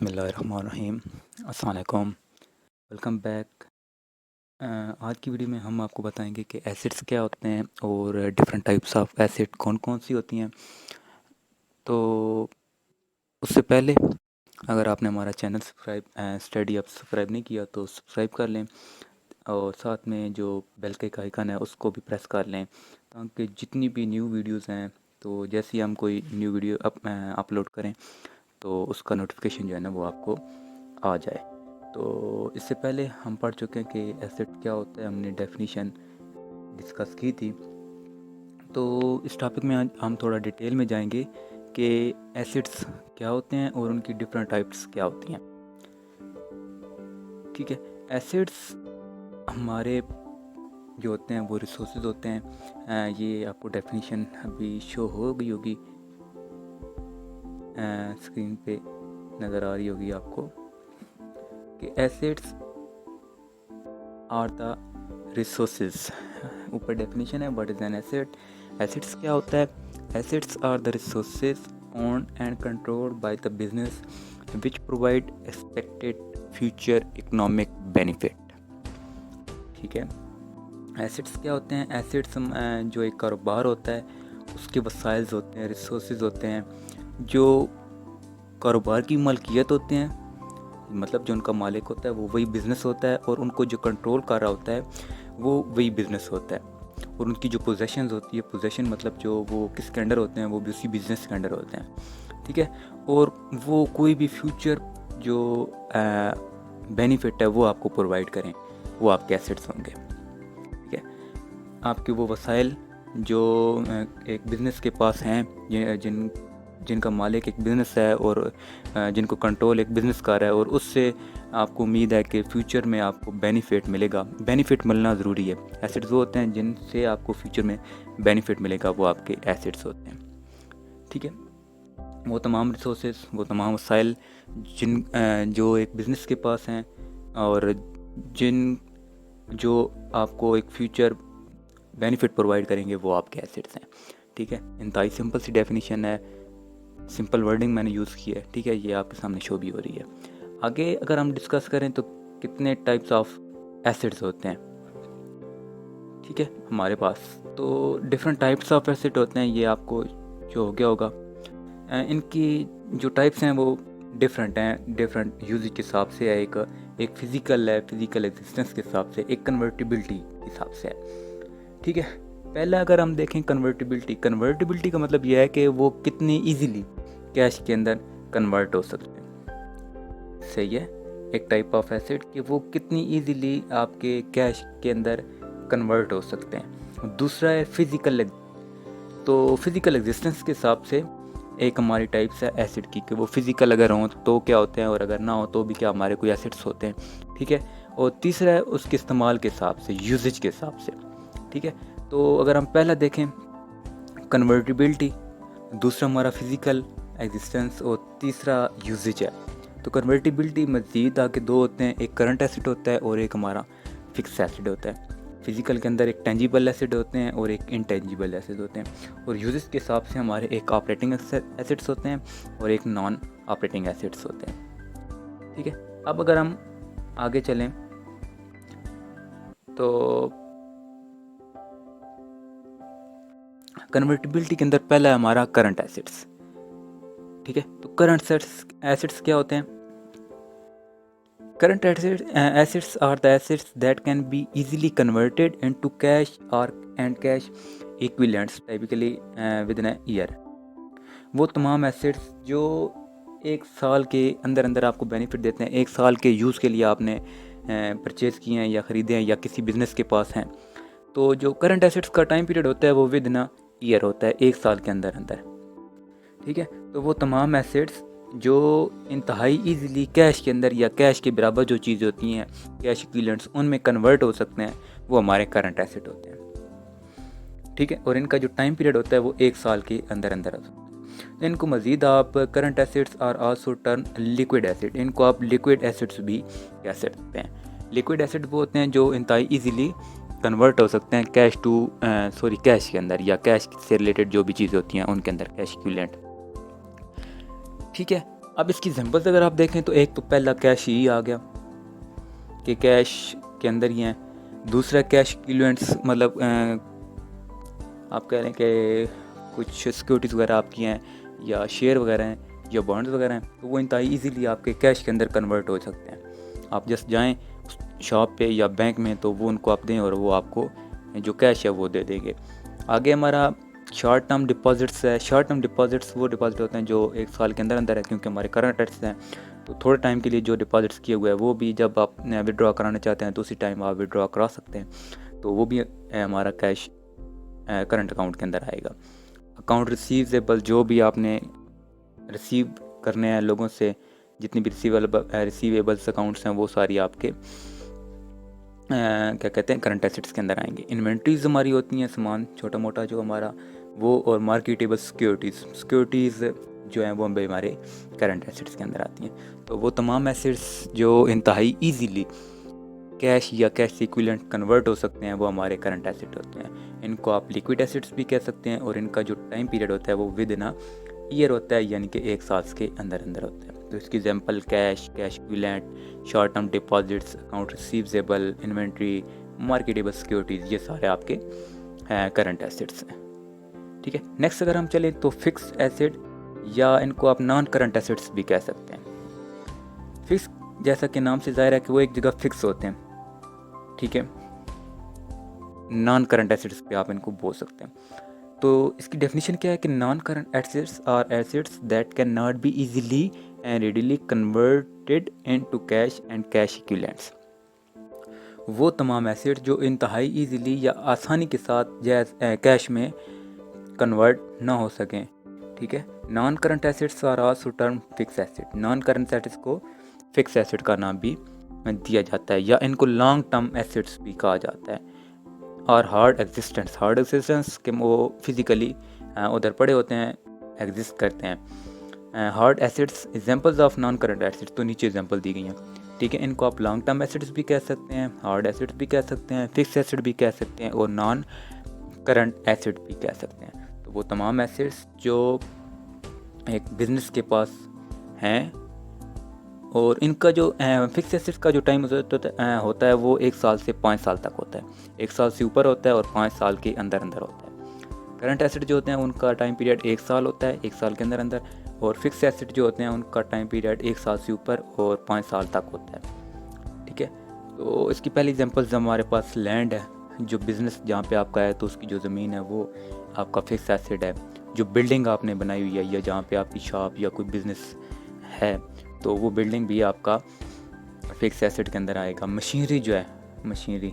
बिस्मिल्लाहिर्रहमानिर्रहीम। अस्सलाम वालेकुम। Welcome back. आज की वीडियो में हम आपको बताएंगे कि एसिड्स क्या होते हैं और डिफरेंट टाइप्स ऑफ एसिड कौन कौन सी होती हैं। तो उससे पहले अगर आपने हमारा चैनल स्टडी अब सब्सक्राइब नहीं किया तो सब्सक्राइब कर लें और साथ में जो बेल के आइकन है उसको भी प्रेस कर लें ताकि जितनी भी न्यू वीडियोस हैं तो जैसे ही हम कोई न्यू वीडियो अपलोड करें तो उसका नोटिफिकेशन जो है ना वो आपको आ जाए। तो इससे पहले हम पढ़ चुके हैं कि एसिड क्या होता है, हमने डेफिनेशन डिस्कस की थी। तो इस टॉपिक में आज हम थोड़ा डिटेल में जाएंगे कि एसिड्स क्या होते हैं और उनकी डिफरेंट टाइप्स क्या होती हैं। ठीक है, एसिड्स हमारे जो होते हैं वो रिसोर्सेज होते हैं। ये आपको डेफिनेशन अभी शो हो गई होगी, स्क्रीन पे नज़र आ रही होगी आपको कि एसिड्स आर द रिसोर्सेज। ऊपर डेफिनेशन है what is an asset. Assets क्या होता है? Assets are the resources owned and controlled by the business which provide expected future economic benefit. ठीक है, एसिड्स क्या होते हैं? एसिड्स जो एक कारोबार होता है उसके वसाइल्स होते हैं, रिसोर्सेज होते हैं जो कारोबार की मलकियत होते हैं, मतलब जो उनका मालिक होता है वो वही बिज़नेस होता है और उनको जो कंट्रोल कर रहा होता है वो वही बिज़नेस होता है। और उनकी जो पोजेशंस होती है, पोजेशन मतलब जो वो किसके अंडर होते हैं वो भी उसी बिज़नेस के अंडर होते हैं। ठीक है, और वो कोई भी फ्यूचर जो बेनिफिट है वो आपको प्रोवाइड करें, वो आपके एसेट्स होंगे। ठीक है, आपके वो वसाइल जो एक बिज़नेस के पास हैं, जिनका मालिक एक बिज़नेस है और जिनको कंट्रोल एक बिज़नेस कर रहा है और उससे आपको उम्मीद है कि फ्यूचर में आपको बेनिफिट मिलेगा। बेनिफिट मिलना ज़रूरी है। एसेट्स वो होते हैं जिनसे आपको फ्यूचर में बेनिफिट मिलेगा, वो आपके एसेट्स होते हैं। ठीक है, वो तमाम रिसोर्सेज, वो तमाम वसाइल जो एक बिज़नेस के पास हैं और जो आपको एक फ्यूचर बेनिफिट प्रोवाइड करेंगे वो आपके एसेट्स हैं। ठीक है, इंतहाई सिंपल सी डेफिनेशन है, सिंपल वर्डिंग मैंने यूज़ की है। ठीक है, ये आपके सामने शो भी हो रही है। आगे अगर हम डिस्कस करें तो कितने टाइप्स ऑफ एसिड्स होते हैं। ठीक है, हमारे पास तो डिफरेंट टाइप्स ऑफ एसिड होते हैं, ये आपको जो हो गया होगा। इनकी जो टाइप्स हैं वो डिफरेंट हैं, डिफरेंट यूजेज के हिसाब से है। एक फिज़िकल है, फिज़िकल एग्जिस्टेंस के हिसाब से, एक कन्वर्टिबिलिटी के हिसाब से है। ठीक है, पहला अगर हम देखें कन्वर्टिबिलिटी का मतलब यह है कि वो कितनी इजीली कैश के अंदर कन्वर्ट हो सकते हैं। सही है, एक टाइप ऑफ एसिड कि वो कितनी इजीली आपके कैश के अंदर कन्वर्ट हो सकते हैं। दूसरा है फिज़िकल। तो फिज़िकल एग्जिस्टेंस के हिसाब से एक हमारी टाइप्स है एसिड की कि वो फिज़िकल अगर हों तो क्या होते हैं और अगर ना हो तो भी क्या हमारे कोई एसिड्स होते हैं। ठीक है, और तीसरा है उसके इस्तेमाल के हिसाब से, यूजेज के हिसाब से। ठीक है, तो अगर हम पहला देखें कन्वर्टिबिलिटी, दूसरा हमारा फिज़िकल एग्जिस्टेंस और तीसरा यूजेज है। तो कन्वर्टिबिलिटी मज़ीद आगे दो होते हैं, एक करंट एसिड होता है और एक हमारा फिक्स एसिड होता है। फिज़िकल के अंदर एक टेंजिबल एसिड होते हैं और एक इनटेंजिबल एसिड होते हैं। और यूजेस के हिसाब से हमारे एक ऑपरेटिंग एसिड्स होते हैं और एक नॉन ऑपरेटिंग एसिड्स होते हैं। ठीक है, अब अगर हम आगे चलें तो कन्वर्टिबिलिटी के अंदर पहला है हमारा करंट एसिड्स। ठीक है, तो करंट एसिड्स क्या होते हैं? Current assets are the assets that can be easily converted into cash and cash equivalents typically within a year. वो तमाम एसेट्स जो एक साल के अंदर अंदर आपको बेनिफिट देते हैं, एक साल के यूज़ के लिए आपने परचेज़ किए हैं या ख़रीदे हैं या किसी बिज़नेस के पास हैं। तो जो करंट एसेट्स का टाइम पीरियड होता है वो विद इन ईयर होता है, एक साल के अंदर अंदर। ठीक है, तो वो तमाम एसेट्स जो इंतहाई इजीली कैश के अंदर या कैश के बराबर जो चीज़ें होती हैं, कैश इक्विवेलेंट्स, उनमें कन्वर्ट हो सकते हैं, वो हमारे करंट एसेट होते हैं। ठीक है, और इनका जो टाइम पीरियड होता है वो एक साल के अंदर अंदर होता है। तो इनको मज़ीद आप current assets are also term liquid asset, इनको आप लिक्विड एसिड्स भी कह सकते हैं। लिक्विड एसिड वो होते हैं जो इंतहाई ईजीली कन्वर्ट हो सकते हैं कैश के अंदर या कैश से रिलेटेड जो भी चीज़ें होती हैं उनके अंदर, कैश इक्विवेलेंट। ठीक है, अब इसकी एग्जांपल्स अगर आप देखें तो एक तो पहला कैश ही आ गया कि कैश के अंदर ही हैं। दूसरा कैश इक्विवेलेंट्स, मतलब आप कह रहे हैं कि कुछ सिक्योरिटीज़ वगैरह आपकी हैं या शेयर वगैरह हैं या बॉन्ड्स वगैरह हैं, तो वो इंतहाई ईजीली आपके कैश के अंदर कन्वर्ट हो सकते हैं। आप जस्ट जाएं शॉप पे या बैंक में, तो वो उनको आप दें और वो आपको जो कैश है वो दे देंगे। आगे हमारा शॉर्ट टर्म डिपॉजिट्स है। शॉर्ट टर्म डिपॉजिट्स वो डिपॉजिट होते हैं जो 1 साल के अंदर अंदर है, क्योंकि हमारे करंट एसेट्स हैं, तो थोड़े टाइम के लिए जो डिपॉजिट्स किए हुए हैं वो भी जब आप विड्रॉ कराना चाहते हैं तो उसी टाइम आप विड्रॉ करा सकते हैं, तो वो भी हमारा कैश करंट अकाउंट के अंदर आएगा। अकाउंट रिसीवेबल, जो भी आपने रिसीव करने हैं लोगों से, जितनी भी रिसीवेबल्स अकाउंट्स हैं वो सारी आपके क्या कहते हैं करंट एसेट्स के अंदर आएंगे। इन्वेंट्रीज हमारी होती हैं, सामान छोटा मोटा जो हमारा वो, और मार्केटेबल सिक्योरिटीज़ जो हैं वो हमारे करंट एसेट्स के अंदर आती हैं। तो वो तमाम एसेट्स जो इंतहाई ईजीली कैश या कैश इक्विवेलेंट कन्वर्ट हो सकते हैं वो हमारे करंट एसेट होते हैं। इनको आप लिक्विड एसेट्स भी कह सकते हैं, और इनका जो टाइम पीरियड होता है वो विद इन ईयर होता है, यानी कि 1 साल के अंदर अंदर होता है। तो इसकी example cash equivalent, short term deposits, account receivable, inventory, marketable securities, ये सारे आपके करंट एसेट्स हैं। ठीक है, नेक्स्ट अगर हम चलें तो फिक्स एसेट, या इनको आप नॉन करंट एसेट्स भी कह सकते हैं। फिक्स जैसा कि नाम से ज़ाहिर है कि वो एक जगह फिक्स होते हैं। ठीक है, नॉन करंट एसेट्स पे आप इनको बोल सकते हैं। तो इसकी डेफिनेशन क्या है कि non current assets are assets that can not be easily and readily converted into cash and cash equivalents. वो तमाम एसेट्स जो इंतहाई ईजीली या आसानी के साथ कैश में कन्वर्ट ना हो सकें। ठीक है, non current assets are also term fix asset. Non current assets को फिक्स एसेट का नाम भी दिया जाता है, या इनको लॉन्ग टर्म एसेट्स भी कहा जाता है। और हार्ड एग्जिस्टेंस के वो फिज़िकली उधर पड़े होते हैं, एग्जिस्ट करते हैं। Hard assets examples of non current assets, तो नीचे एग्जांपल दी गई हैं। ठीक है, इनको आप लॉन्ग टर्म एसेट्स भी कह सकते हैं, हार्ड एसेट्स भी कह सकते हैं, फिक्स एसेट भी कह सकते हैं, और नॉन करंट एसेट भी कह सकते हैं। तो वो तमाम एसेट्स जो एक बिज़नेस के पास हैं, और इनका जो फिक्स एसेट्स का जो टाइम होता है वो 1 साल से 5 साल तक होता है। 1 साल से ऊपर होता है और 5 साल के अंदर अंदर होता है। करंट एसेट जो होते हैं उनका टाइम पीरियड 1 साल होता है, 1 साल के अंदर अंदर, और फिक्स एसेट जो होते हैं उनका टाइम पीरियड 1 साल से ऊपर और 5 साल तक होता है। ठीक है, तो इसकी पहली एग्जांपल्स हमारे पास लैंड है। जो बिज़नेस जहाँ पे आपका है तो उसकी जो ज़मीन है वो आपका फिक्स एसेट है। जो बिल्डिंग आपने बनाई हुई है, या जहाँ पे आपकी शॉप या कोई बिज़नेस है, तो वो बिल्डिंग भी आपका फिक्स एसेट के अंदर आएगा। मशीनरी जो है, मशीनरी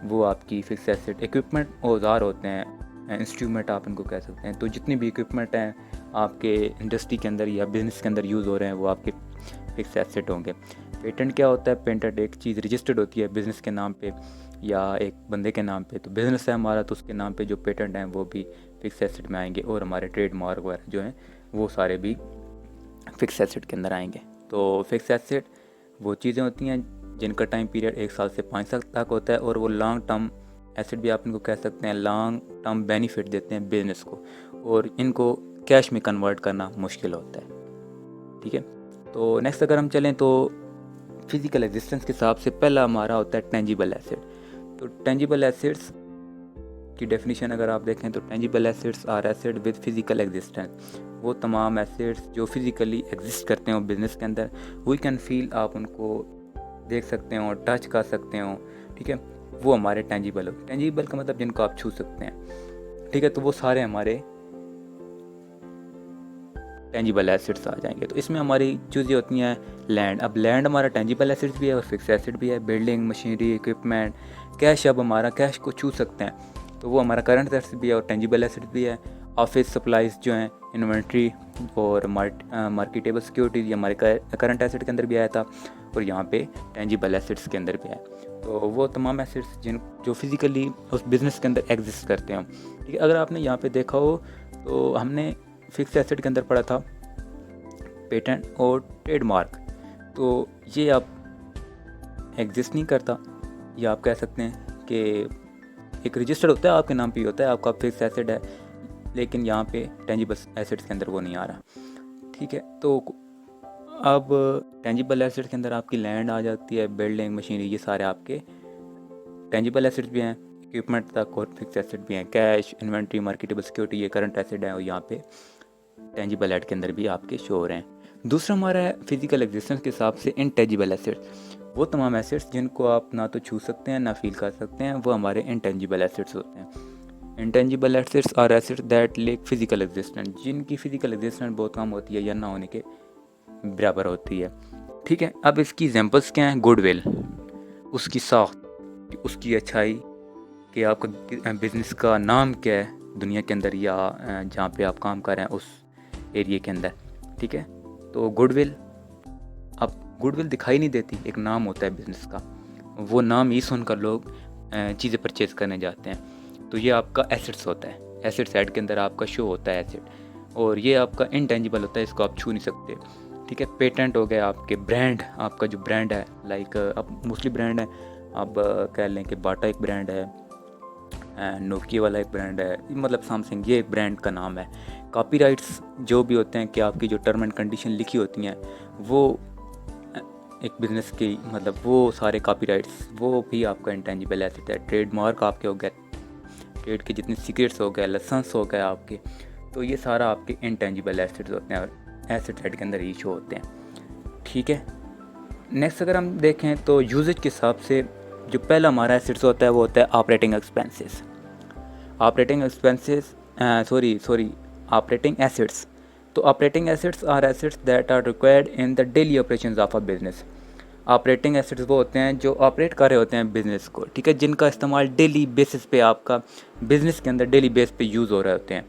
वो आपकी फिक्स एसेट। इक्विपमेंट औजार होते हैं, इंस्ट्रूमेंट आप इनको कह सकते हैं। तो जितनी भी इक्विपमेंट हैं आपके इंडस्ट्री के अंदर या बिज़नेस के अंदर यूज़ हो रहे हैं वो आपके फिक्स एसेट होंगे। पेटेंट क्या होता है? पेटेंट एक चीज़ रजिस्टर्ड होती है बिज़नेस के नाम पे या एक बंदे के नाम पे। तो बिज़नेस है हमारा, तो उसके नाम पे जो पेटेंट हैं वो भी फिक्स एसेट में आएंगे, और हमारे ट्रेडमार्क वगैरह जो हैं वो सारे भी फिक्स एसेट के अंदर आएंगे। तो फिक्स एसेट वो चीज़ें होती हैं जिनका टाइम पीरियड 1 साल से 5 साल तक होता है, और वो लॉन्ग टर्म एसेट भी आप इनको कह सकते हैं। लॉन्ग टर्म बेनिफिट देते हैं बिज़नेस को, और इनको कैश में कन्वर्ट करना मुश्किल होता है। ठीक है, तो नेक्स्ट अगर हम चलें तो फिज़िकल एग्जिस्टेंस के हिसाब से पहला हमारा होता है टेंजिबल एसेट। तो टेंजिबल एसेट्स की डेफिनेशन अगर आप देखें तो tangible assets are asset with physical existence. वो तमाम एसेट्स जो फिज़िकली एग्जिस्ट करते हो बिज़नेस के अंदर, वी कैन फील, आप उनको देख सकते हो, टच कर सकते हो। ठीक है, वो हमारे टेंजिबल हो। टेंजिबल का मतलब जिनको आप छू सकते हैं। ठीक है, तो वो सारे हमारे टेंजिबल एसेट्स आ जाएंगे। तो इसमें हमारी चीज़ें होती हैं लैंड। अब लैंड हमारा टेंजिबल एसेट्स भी है और फिक्स एसेट भी है। बिल्डिंग, मशीनरी, इक्विपमेंट, कैश, अब हमारा कैश को छू सकते हैं तो वो हमारा करंट एसेट भी है और टेंजिबल एसेट भी है। ऑफिस सप्लाइज जो हैं, इन्वेंट्री और मार्केटेबल सिक्योरिटीज़, ये हमारे करंट एसेट के अंदर भी आया था, और यहाँ पे टेंजिबल एसेट्स के अंदर भी है। तो वो तमाम एसेट्स जो फिज़िकली उस बिज़नेस के अंदर एग्जिस्ट करते हैं। ठीक है, अगर आपने यहाँ पे देखा हो तो हमने फिक्स एसेट के अंदर पढ़ा था पेटेंट और ट्रेडमार्क। तो ये आप एग्जिस्ट नहीं करता, या आप कह सकते हैं कि एक रजिस्टर्ड होता है, आपके नाम पे ही होता है, आपका फिक्स एसेट है, लेकिन यहाँ पे टेंजिबल एसेट्स के अंदर वो नहीं आ रहा। ठीक है, तो अब टेंजिबल एसेट्स के अंदर आपकी लैंड आ जाती है, बिल्डिंग, मशीनरी, ये सारे आपके टेंजिबल एसेट्स भी हैं। इक्विपमेंट तक और फिक्स एसेट भी हैं। कैश, इन्वेंट्री, मार्केटेबल सिक्योरिटी, ये करंट एसेट हैं और यहाँ पे टेंजिबल एड के अंदर भी आपके शो हो रहे हैं। दूसरा हमारा है फिजिकल एग्जिस्टेंस के हिसाब से इनटेंजिबल एसेट्स। वो तमाम एसेट्स जिनको आप ना तो छू सकते हैं ना फील कर सकते हैं, वो हमारे इनटेंजिबल एसेट्स होते हैं। Intangible assets are assets that lack physical existence, जिनकी फिजिकल एग्जिस्टेंस बहुत कम होती है या ना होने के बराबर होती है। ठीक है, अब इसकी एग्जांपल्स क्या हैं? गुडविल, उसकी साख्त, उसकी अच्छाई, कि आपका बिज़नेस का नाम क्या है दुनिया के अंदर या जहाँ पे आप काम कर रहे हैं उस एरिया के अंदर। ठीक है, तो गुडविल, अब गुडविल दिखाई नहीं देती, एक नाम होता है बिज़नेस का, वो नाम ही सुनकर लोग चीज़ें परचेज़ करने जाते हैं। तो ये आपका एसेट्स होता है, एसेट साइड के अंदर आपका शो होता है एसेट, और ये आपका इनटेंजिबल होता है, इसको आप छू नहीं सकते। ठीक है, पेटेंट हो गया आपके, ब्रांड, आपका जो ब्रांड है, लाइक अब मोस्टली ब्रांड है, अब कह लें कि बाटा एक ब्रांड है, नोकिया वाला एक ब्रांड है, मतलब सैमसंग, ये एक ब्रांड का नाम है। कॉपीराइट्स जो भी होते हैं कि आपकी जो टर्म एंड कंडीशन लिखी होती हैं वो एक बिज़नेस की, मतलब वो सारे कॉपीराइट्स वो भी आपका इंटेंजिबल एसेट है। ट्रेडमार्क आपके हो गए, ट्रेड के जितने सीक्रेट्स हो गए, लाइसेंस हो गए आपके, तो ये सारा आपके इंटेंजिबल एसेट्स होते हैं और एसेट साइड के अंदर ही शो होते हैं। ठीक है, नेक्स्ट अगर हम देखें तो यूजेज के हिसाब से जो पहला हमारा एसेट्स होता है वो होता है operating expenses. Operating expenses operating assets. तो operating assets are assets that are required in the daily operations of a business. Operating assets वो होते हैं जो ऑपरेट कर रहे होते हैं बिज़नेस को, ठीक है, जिनका इस्तेमाल डेली बेसिस पे आपका बिज़नेस के अंदर डेली बेस पे यूज़ हो रहे होते हैं।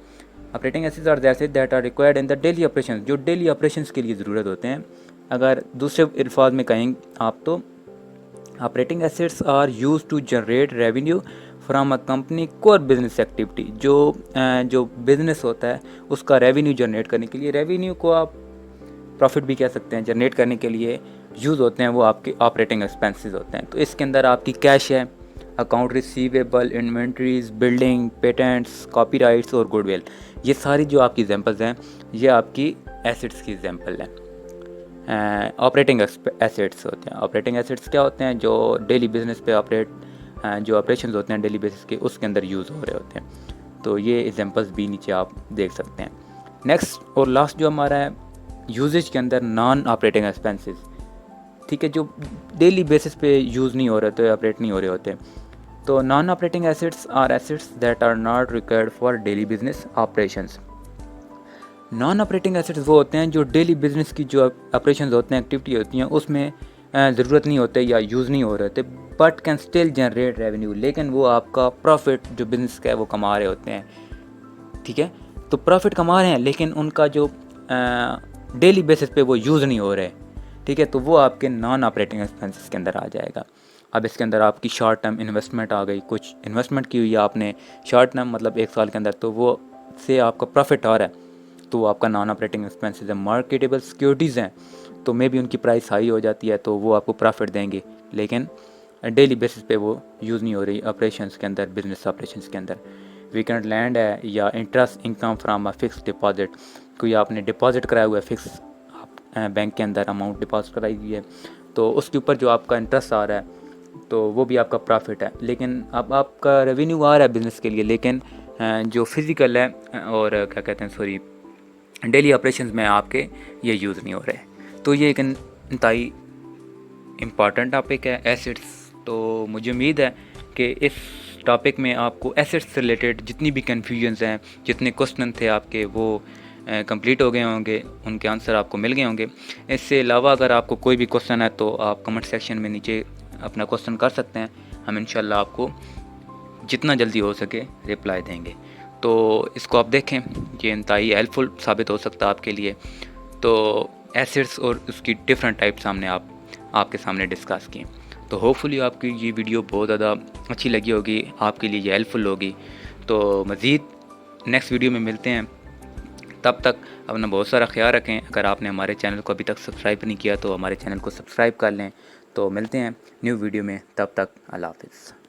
Operating assets are the assets that are required in the daily operations, जो डेली ऑपरेशंस के लिए ज़रूरत होते हैं। अगर दूसरे अल्फाज में कहें आप तो operating assets are use to generate revenue from a company core business activity. जो बिज़नेस होता है उसका रेवेन्यू जनरेट करने के लिए, रेवेन्यू को आप प्रॉफिट भी कह सकते हैं, जनरेट करने के लिए यूज़ होते हैं, वो आपके ऑपरेटिंग एक्सपेंसेस होते हैं। तो इसके अंदर आपकी कैश है, account receivable, inventories, building, patents, copyrights और गुडविल, ये सारी जो आपकी एग्जांपल्स हैं ये आपकी एसेट्स की एग्जांपल है। ऑपरेटिंग एसेट्स होते हैं। ऑपरेटिंग एसेट्स क्या होते हैं? जो डेली बिजनेस पे जो ऑपरेशंस होते हैं डेली बेसिस के, उसके अंदर यूज़ हो रहे होते हैं। तो ये एग्जांपल्स भी नीचे आप देख सकते हैं। नेक्स्ट और लास्ट जो हमारा है यूजेज के अंदर नॉन ऑपरेटिंग एक्सपेंसेस, ठीक है, जो डेली बेसिस पे यूज़ नहीं हो रहे होते, ऑपरेट नहीं हो रहे होते। तो non operating assets are assets that are not required for daily business operations. Non operating assets वो होते हैं जो डेली बिजनेस की जो ऑपरेशंस होते हैं, एक्टिविटी होती हैं, उसमें ज़रूरत नहीं होते या यूज़ नहीं हो रहे होते, but can still generate revenue, लेकिन वो आपका प्रॉफिट जो बिज़नेस का है वो कमा रहे होते हैं। ठीक है, तो प्रॉफिट कमा रहे हैं लेकिन उनका जो डेली बेसिस पे वो यूज़ नहीं हो रहे। ठीक है, तो वो आपके नॉन ऑपरेटिंग एक्सपेंसेस के अंदर आ जाएगा। अब इसके अंदर आपकी शॉर्ट टर्म इन्वेस्टमेंट आ गई, कुछ इन्वेस्टमेंट की हुई है आपने शॉर्ट टर्म, मतलब 1 साल के अंदर, तो वो से आपका प्रॉफिट आ रहा है, तो वो आपका नॉन ऑपरेटिंग एक्सपेंसेस है। मार्केटेबल सिक्योरिटीज़ हैं तो मे भी उनकी प्राइस हाई हो जाती है तो वो आपको प्रॉफिट देंगे, लेकिन डेली बेसिस पे वो यूज़ नहीं हो रही ऑपरेशंस के अंदर, बिजनेस ऑपरेशंस के अंदर। वीकेंड लैंड है या interest income from a fix deposit, कोई आपने डिपॉजिट कराया हुआ है फिक्स बैंक के अंदर, अमाउंट डिपॉजिट कराई हुई है, तो उसके ऊपर जो आपका इंटरेस्ट आ रहा है तो वो भी आपका प्रॉफिट है। लेकिन अब आपका रेवेन्यू आ रहा है बिज़नेस के लिए, लेकिन जो फिज़िकल है और क्या कहते हैं डेली ऑपरेशंस में आपके ये यूज़ नहीं हो रहे। तो ये एक इंतहाई इम्पॉर्टेंट टॉपिक है एसेट्स। तो मुझे उम्मीद है कि इस टॉपिक में आपको एसेट्स से रिलेटेड जितनी भी कन्फ्यूजन्स हैं, जितने क्वेश्चन थे आपके, वो कंप्लीट हो गए होंगे, उनके आंसर आपको मिल गए होंगे। इससे अलावा अगर आपको कोई भी क्वेश्चन है तो आप कमेंट सेक्शन में नीचे अपना क्वेश्चन कर सकते हैं, हम इंशाल्लाह आपको जितना जल्दी हो सके रिप्लाई देंगे। तो इसको आप देखें, ये इंतहाई हेल्पफुल साबित हो सकता है आपके लिए। तो एसेट्स और उसकी डिफरेंट टाइप्स हमने आपके सामने डिस्कस किए। तो होपफुली आपकी ये वीडियो बहुत ज़्यादा अच्छी लगी होगी, आपके लिए ये हेल्पफुल होगी। तो मज़ीद नेक्स्ट वीडियो में मिलते हैं, तब तक अपना बहुत सारा ख्याल रखें। अगर आपने हमारे चैनल को अभी तक सब्सक्राइब नहीं किया तो हमारे चैनल को सब्सक्राइब कर लें। तो मिलते हैं न्यू वीडियो में, तब तक अल्लाह हाफ़िज़।